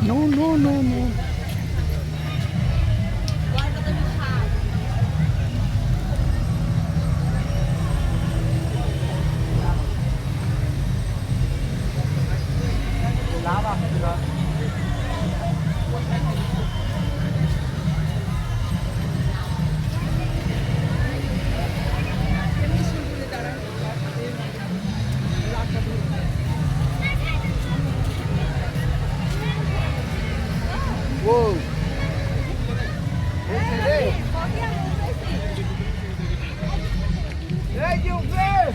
No, no, no, no. Whoa. Hey, you play.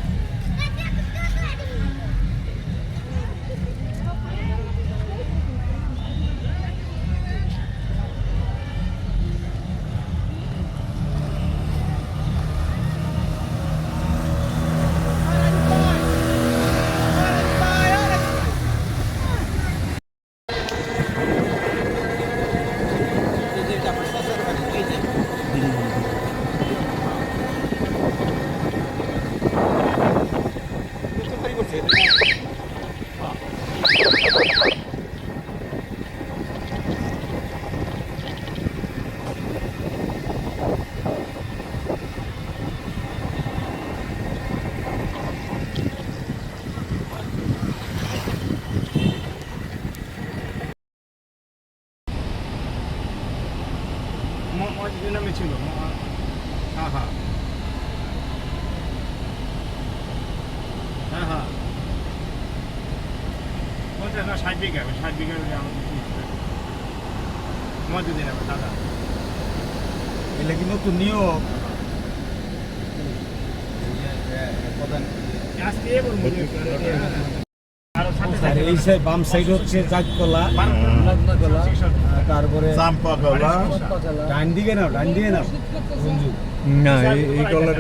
নামে ছিল হ্যাঁ হ্যাঁ হ্যাঁ হ্যাঁ 50 না 60 বিঘা 60 বিঘা মজুদ দিন দাদা এলে কি নতুন নিয়োগ এই সাইড বাম সাইড হচ্ছে চাঁদকলা তারপরে চাম্পাকলা ডান দিকে নাও না এই কলার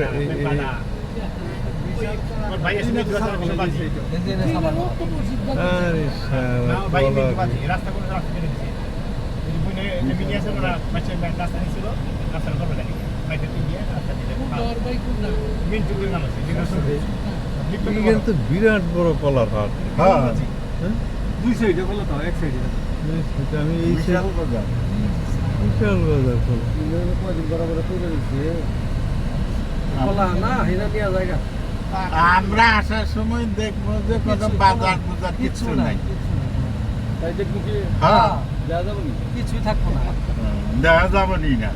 কিন্তু বিরাট বড় কলার হাট হ্যাঁ দুই সাইডে কলা তো এক সাইডে আমি এই বিশাল বাজার কদিন বরাবর তৈরি হয়েছে কলা না হিনা দেওয়া জায়গা আমরা আসার সময় দেখবো যে কোনো বাজার বাজার কিছু নাই তাই দেখবো কি হ্যাঁ দেওয়া যাবো নি কিছুই থাকবো না দেওয়া যাবো নি না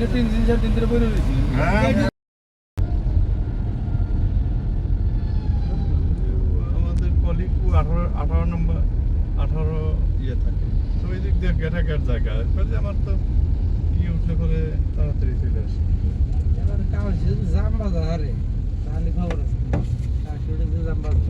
3 দিন 4 দিন ধরে বলে রয়েছি আমাদের কলিকু 18 নম্বর 18 ইয়ে থাকে তো ওই দিক দিয়ে গেটাঘাট জায়গা আমার তো ইয়ে উঠলে করে তাড়াতাড়ি চলে আসে এবার কাজ জাম বাজারে তাহলে খবর আছে কাজ জাম বাজার